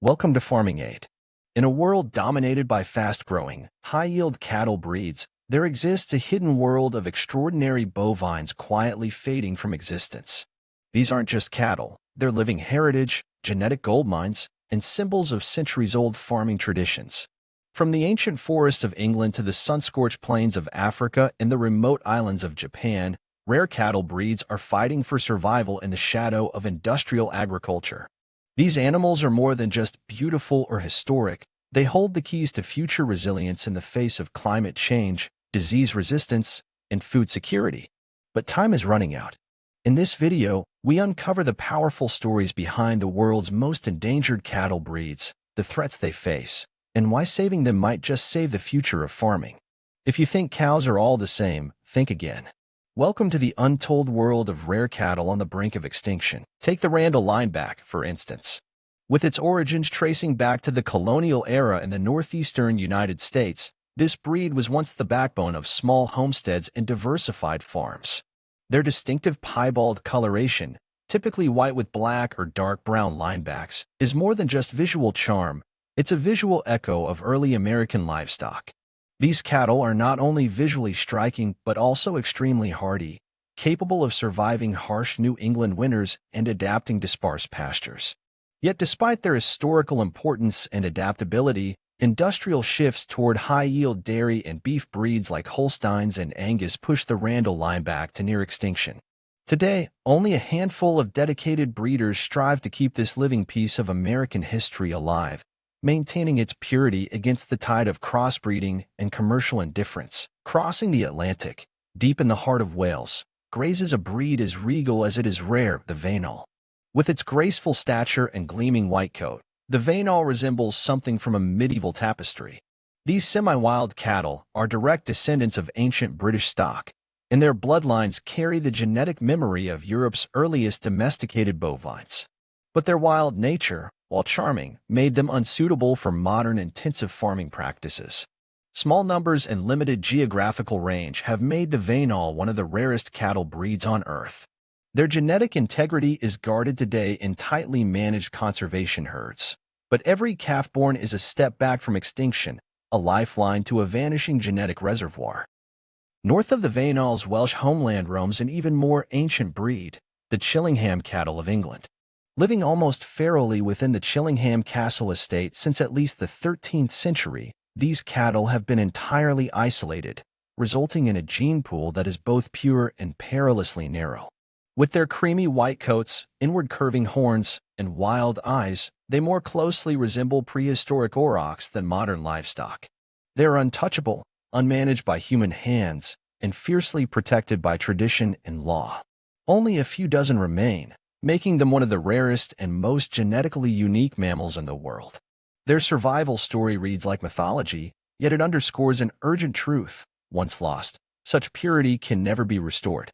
Welcome to Farming Aid. In a world dominated by fast-growing, high-yield cattle breeds, there exists a hidden world of extraordinary bovines quietly fading from existence. These aren't just cattle, they're living heritage, genetic goldmines, and symbols of centuries-old farming traditions. From the ancient forests of England to the sun-scorched plains of Africa and the remote islands of Japan, rare cattle breeds are fighting for survival in the shadow of industrial agriculture. These animals are more than just beautiful or historic. They hold the keys to future resilience in the face of climate change, disease resistance, and food security. But time is running out. In this video, we uncover the powerful stories behind the world's most endangered cattle breeds, the threats they face, and why saving them might just save the future of farming. If you think cows are all the same, think again. Welcome to the untold world of rare cattle on the brink of extinction. Take the Randall Lineback, for instance. With its origins tracing back to the colonial era in the northeastern United States, this breed was once the backbone of small homesteads and diversified farms. Their distinctive piebald coloration, typically white with black or dark brown linebacks, is more than just visual charm. It's a visual echo of early American livestock. These cattle are not only visually striking but also extremely hardy, capable of surviving harsh New England winters and adapting to sparse pastures. Yet despite their historical importance and adaptability, industrial shifts toward high-yield dairy and beef breeds like Holsteins and Angus pushed the Randall Lineback to near extinction. Today, only a handful of dedicated breeders strive to keep this living piece of American history alive, maintaining its purity against the tide of crossbreeding and commercial indifference. Crossing the Atlantic, deep in the heart of Wales, grazes a breed as regal as it is rare, the Vaynol. With its graceful stature and gleaming white coat, the Vaynol resembles something from a medieval tapestry. These semi-wild cattle are direct descendants of ancient British stock, and their bloodlines carry the genetic memory of Europe's earliest domesticated bovines. But their wild nature, while charming, made them unsuitable for modern intensive farming practices. Small numbers and limited geographical range have made the Vaynol one of the rarest cattle breeds on Earth. Their genetic integrity is guarded today in tightly managed conservation herds. But every calf born is a step back from extinction, a lifeline to a vanishing genetic reservoir. North of the Vaynol's Welsh homeland roams an even more ancient breed, the Chillingham Cattle of England. Living almost ferally within the Chillingham Castle estate since at least the 13th century, these cattle have been entirely isolated, resulting in a gene pool that is both pure and perilously narrow. With their creamy white coats, inward curving horns, and wild eyes, they more closely resemble prehistoric aurochs than modern livestock. They are untouchable, unmanaged by human hands, and fiercely protected by tradition and law. Only a few dozen remain, making them one of the rarest and most genetically unique mammals in the world. Their survival story reads like mythology, yet it underscores an urgent truth. Once lost, such purity can never be restored.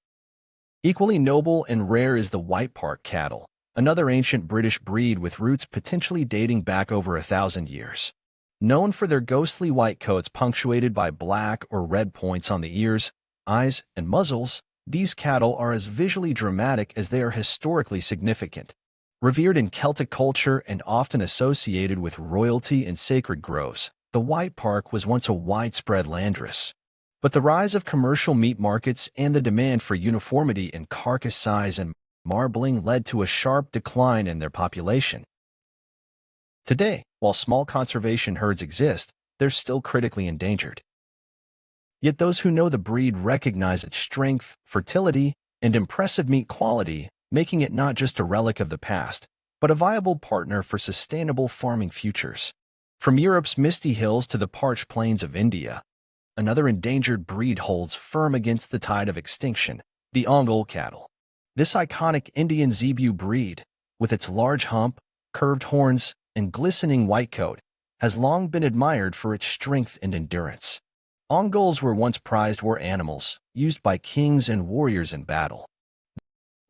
Equally noble and rare is the White Park cattle, another ancient British breed with roots potentially dating back over 1,000 years. Known for their ghostly white coats punctuated by black or red points on the ears, eyes, and muzzles, these cattle are as visually dramatic as they are historically significant. Revered in Celtic culture and often associated with royalty and sacred groves, the White Park was once a widespread landrace. But the rise of commercial meat markets and the demand for uniformity in carcass size and marbling led to a sharp decline in their population. Today, while small conservation herds exist, they're still critically endangered. Yet those who know the breed recognize its strength, fertility, and impressive meat quality, making it not just a relic of the past, but a viable partner for sustainable farming futures. From Europe's misty hills to the parched plains of India, another endangered breed holds firm against the tide of extinction, the Ongole cattle. This iconic Indian zebu breed, with its large hump, curved horns, and glistening white coat, has long been admired for its strength and endurance. Ongoles were once prized war animals, used by kings and warriors in battle.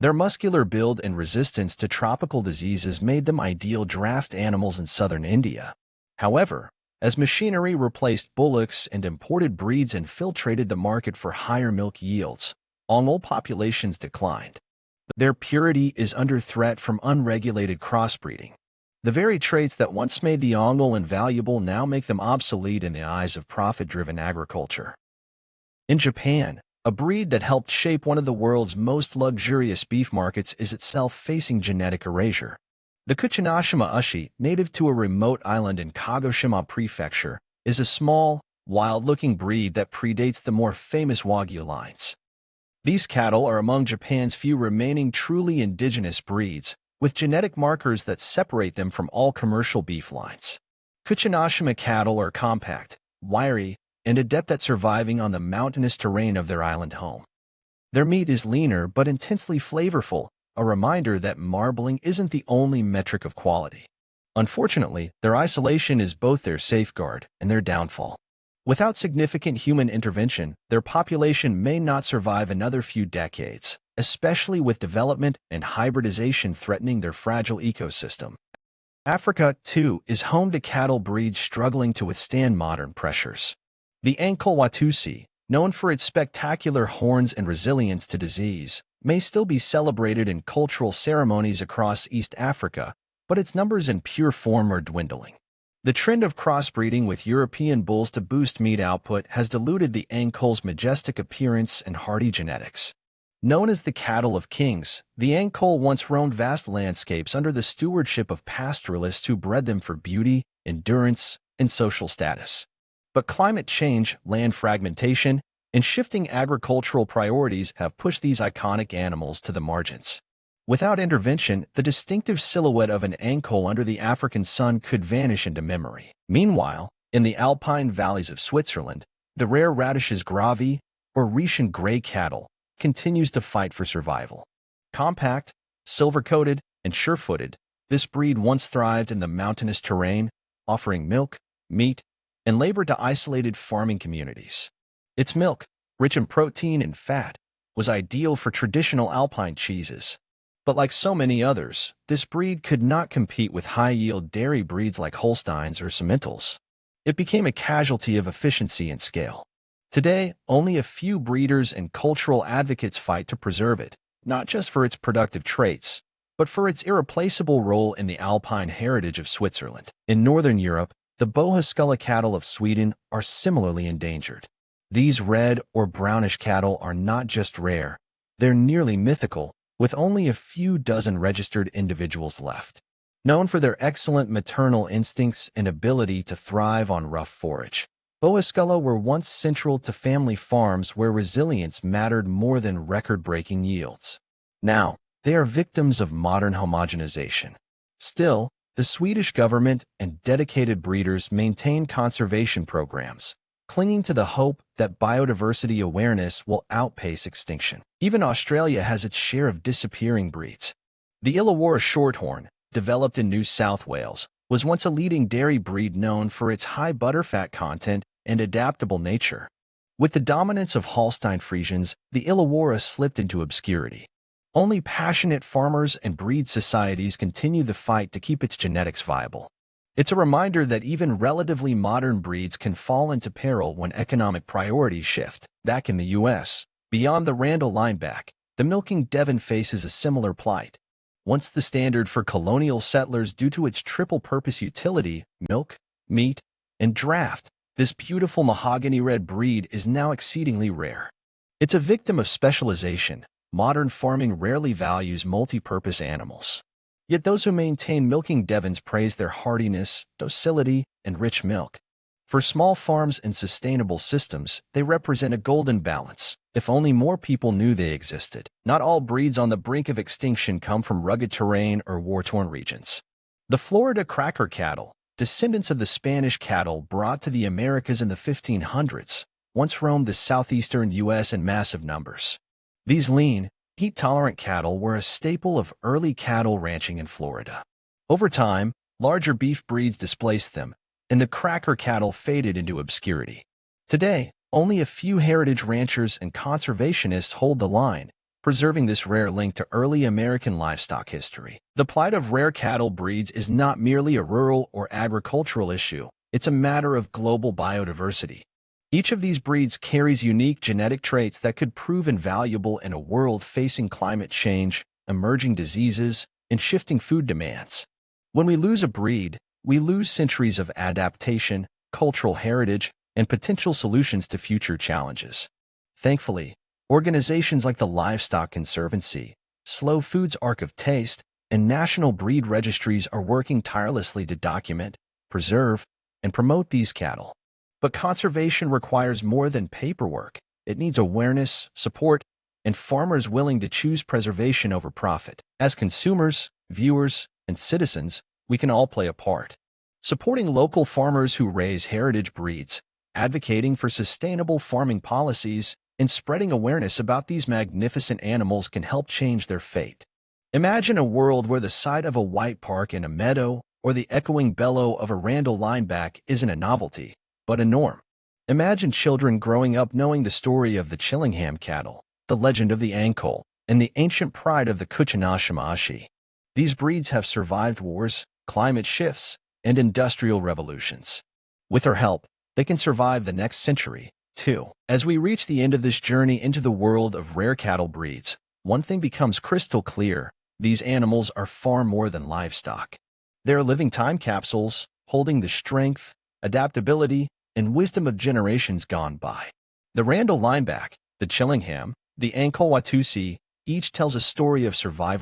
Their muscular build and resistance to tropical diseases made them ideal draft animals in southern India. However, as machinery replaced bullocks and imported breeds infiltrated the market for higher milk yields, Ongole populations declined. Their purity is under threat from unregulated crossbreeding. The very traits that once made the Ongole invaluable now make them obsolete in the eyes of profit-driven agriculture. In Japan, a breed that helped shape one of the world's most luxurious beef markets is itself facing genetic erasure. The Kuchinoshima Ushi, native to a remote island in Kagoshima Prefecture, is a small, wild-looking breed that predates the more famous Wagyu lines. These cattle are among Japan's few remaining truly indigenous breeds, with genetic markers that separate them from all commercial beef lines. Kuchinoshima cattle are compact, wiry, and adept at surviving on the mountainous terrain of their island home. Their meat is leaner but intensely flavorful, a reminder that marbling isn't the only metric of quality. Unfortunately, their isolation is both their safeguard and their downfall. Without significant human intervention, their population may not survive another few decades, especially with development and hybridization threatening their fragile ecosystem. Africa, too, is home to cattle breeds struggling to withstand modern pressures. The Ankole-Watusi, known for its spectacular horns and resilience to disease, may still be celebrated in cultural ceremonies across East Africa, but its numbers in pure form are dwindling. The trend of crossbreeding with European bulls to boost meat output has diluted the Ankole's majestic appearance and hardy genetics. Known as the cattle of kings, the Ankole once roamed vast landscapes under the stewardship of pastoralists who bred them for beauty, endurance, and social status. But climate change, land fragmentation, and shifting agricultural priorities have pushed these iconic animals to the margins. Without intervention, the distinctive silhouette of an Ankole under the African sun could vanish into memory. Meanwhile, in the alpine valleys of Switzerland, the rare Rätisches Grauvieh, or Rhaetian gray cattle, continues to fight for survival. Compact, silver-coated, and sure-footed, this breed once thrived in the mountainous terrain, offering milk, meat, and labor to isolated farming communities. Its milk, rich in protein and fat, was ideal for traditional alpine cheeses. But like so many others, this breed could not compete with high-yield dairy breeds like Holsteins or Simmentals. It became a casualty of efficiency and scale. Today, only a few breeders and cultural advocates fight to preserve it, not just for its productive traits, but for its irreplaceable role in the alpine heritage of Switzerland. In Northern Europe, the Bohuskulla cattle of Sweden are similarly endangered. These red or brownish cattle are not just rare, they're nearly mythical, with only a few dozen registered individuals left. Known for their excellent maternal instincts and ability to thrive on rough forage, Bohuskulla were once central to family farms where resilience mattered more than record-breaking yields. Now, they are victims of modern homogenization. Still, the Swedish government and dedicated breeders maintain conservation programs, clinging to the hope that biodiversity awareness will outpace extinction. Even Australia has its share of disappearing breeds. The Illawarra Shorthorn, developed in New South Wales, was once a leading dairy breed known for its high butterfat content and adaptable nature. With the dominance of Holstein Friesians, the Illawarra slipped into obscurity. Only passionate farmers and breed societies continue the fight to keep its genetics viable. It's a reminder that even relatively modern breeds can fall into peril when economic priorities shift. Back in the U.S., beyond the Randall Lineback, the Milking Devon faces a similar plight. Once the standard for colonial settlers due to its triple-purpose utility, milk, meat, and draft, this beautiful mahogany red breed is now exceedingly rare. It's a victim of specialization. Modern farming rarely values multi-purpose animals. Yet those who maintain Milking Devons praise their hardiness, docility, and rich milk. For small farms and sustainable systems, they represent a golden balance, if only more people knew they existed. Not all breeds on the brink of extinction come from rugged terrain or war-torn regions. The Florida cracker cattle, descendants of the Spanish cattle brought to the Americas in the 1500s, once roamed the southeastern U.S. in massive numbers. These lean, heat-tolerant cattle were a staple of early cattle ranching in Florida. Over time, larger beef breeds displaced them, and the cracker cattle faded into obscurity. Today, only a few heritage ranchers and conservationists hold the line, preserving this rare link to early American livestock history. The plight of rare cattle breeds is not merely a rural or agricultural issue, it's a matter of global biodiversity. Each of these breeds carries unique genetic traits that could prove invaluable in a world facing climate change, emerging diseases, and shifting food demands. When we lose a breed, we lose centuries of adaptation, cultural heritage, and potential solutions to future challenges. Thankfully, organizations like the Livestock Conservancy, Slow Food's Arc of Taste, and national breed registries are working tirelessly to document, preserve, and promote these cattle. But conservation requires more than paperwork. It needs awareness, support, and farmers willing to choose preservation over profit. As consumers, viewers, and citizens, we can all play a part. Supporting local farmers who raise heritage breeds, advocating for sustainable farming policies, and spreading awareness about these magnificent animals can help change their fate. Imagine a world where the sight of a white park in a meadow or the echoing bellow of a Randall Lineback isn't a novelty, but a norm. Imagine children growing up knowing the story of the Chillingham cattle, the legend of the Ankole, and the ancient pride of the Kuchinoshima Ushi. These breeds have survived wars, climate shifts, and industrial revolutions. With our help, they can survive the next century, too. As we reach the end of this journey into the world of rare cattle breeds, one thing becomes crystal clear: these animals are far more than livestock. They are living time capsules, holding the strength, adaptability, and wisdom of generations gone by. The Randall Lineback, the Chillingham, the Ankole-Watusi, each tells a story of survival,